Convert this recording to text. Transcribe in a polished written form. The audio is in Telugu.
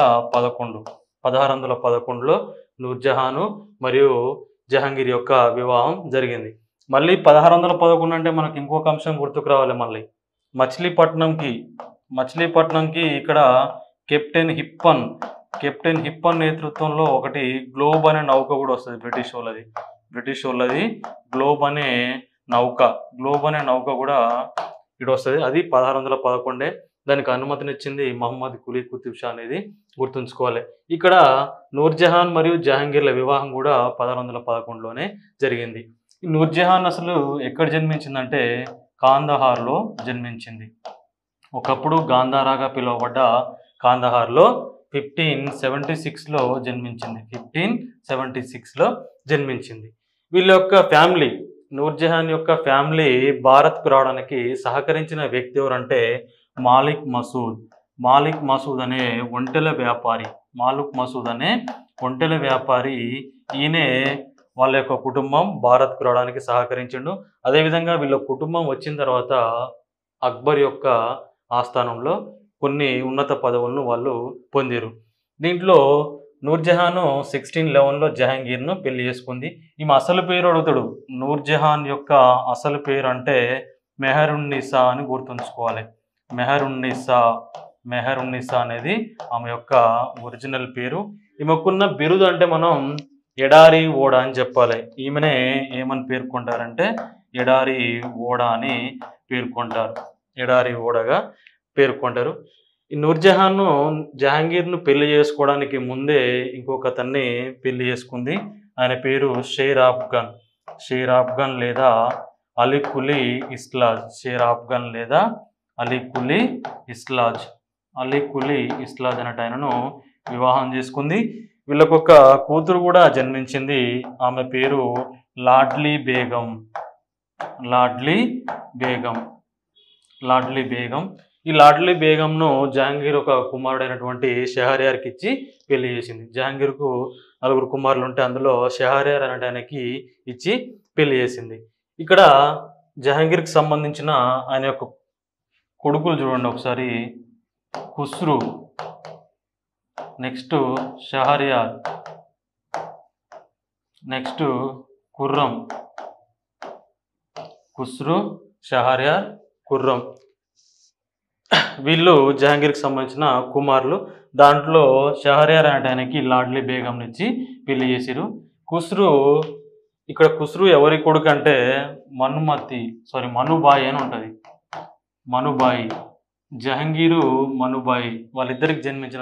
11 1611లో నూర్జహాన్ మరియు జహాంగీర్ యొక్క వివాహం జరిగింది. మళ్ళీ 1611 అంటే మనకి ఇంకొక అంశం గుర్తుకు రావాలి. మళ్ళీ మచిలీపట్నంకి ఇక్కడ కెప్టెన్ హిప్పన్ నేతృత్వంలో ఒకటి గ్లోబ్ అనే నౌక కూడా వస్తుంది. బ్రిటిష్ వాళ్ళది గ్లోబ్ అనే నౌక కూడా ఇక్కడ వస్తుంది. అది 1611. దానికి అనుమతినిచ్చింది మహమ్మద్ కులీ కుతుబ్ షా అనేది గుర్తుంచుకోవాలి. ఇక్కడ నూర్జహాన్ మరియు జహాంగీర్ల వివాహం కూడా 1611లోనే జరిగింది. ఈ నూర్జహాన్ అసలు ఎక్కడ జన్మించిందంటే కాందహార్లో జన్మించింది. ఒకప్పుడు గాంధారాగా పిలువబడ్డ కాందహార్లో 1576లో జన్మించింది. వీళ్ళ యొక్క ఫ్యామిలీ, నూర్జహాన్ యొక్క ఫ్యామిలీ భారత్కు రావడానికి సహకరించిన వ్యక్తి ఎవరంటే మాలిక్ మసూద్ అనే ఒంటెల వ్యాపారి. ఈయనే వాళ్ళ యొక్క కుటుంబం భారత్కు రావడానికి సహకరించిండు. అదేవిధంగా వీళ్ళ కుటుంబం వచ్చిన తర్వాత అక్బర్ యొక్క ఆస్థానంలో కొన్ని ఉన్నత పదవులను వాళ్ళు పొందారు. దీంట్లో నూర్జహాన్ 1611లో జహాంగీర్ను పెళ్లి చేసుకుంది. ఈమె అసలు పేరు అడుగుతాడు. నూర్జహాన్ యొక్క అసలు పేరు అంటే మెహరున్నిసా అని గుర్తుంచుకోవాలి. మెహరున్నిసా అనేది ఆమె యొక్క ఒరిజినల్ పేరు. ఈమెకున్న బిరుదు అంటే మనం ఎడారి ఓడ అని చెప్పాలి. ఈమెనే ఏమని పేర్కొంటారంటే ఎడారి ఓడ అని ఓడగా పేర్కొంటారు. ఈ నూర్జహాన్ జహాంగీర్ను పెళ్లి చేసుకోవడానికి ముందే ఇంకొక అతన్ని పెళ్లి చేసుకుంది. ఆయన పేరు షేర్ ఆఫ్ఘన్ లేదా అలీ కులీ ఇస్లాజ్ అనే ఆయనను వివాహం చేసుకుంది. వీళ్ళకొక కూతురు కూడా జన్మించింది. ఆమె పేరు లాడ్లీ బేగం. ఈ లాడ్లీ బేగంను జహాంగీర్ ఒక కుమారుడైనటువంటి షహర్యార్కి ఇచ్చి పెళ్లి చేసింది. జహాంగీర్కు 4 కుమారులు ఉంటే అందులో షహర్యార్ అనే ఆయనకి ఇచ్చి పెళ్లి చేసింది. ఇక్కడ జహాంగీర్కి సంబంధించిన ఆయన యొక్క కొడుకులు చూడండి ఒకసారి. Khusro, next Shahryar, next Khurram. వీళ్ళు జహాంగీర్కి సంబంధించిన కుమారులు. దాంట్లో షహర్యార్ అనే ఆయనకి లాడ్లీ బేగం ఇచ్చి పెళ్లి చేసిరు. ఖుస్రు ఎవరి కొడుకు అంటే మనుబాయి అని ఉంటుంది. జహాంగీరు మనుబాయి వాళ్ళిద్దరికి జన్మించిన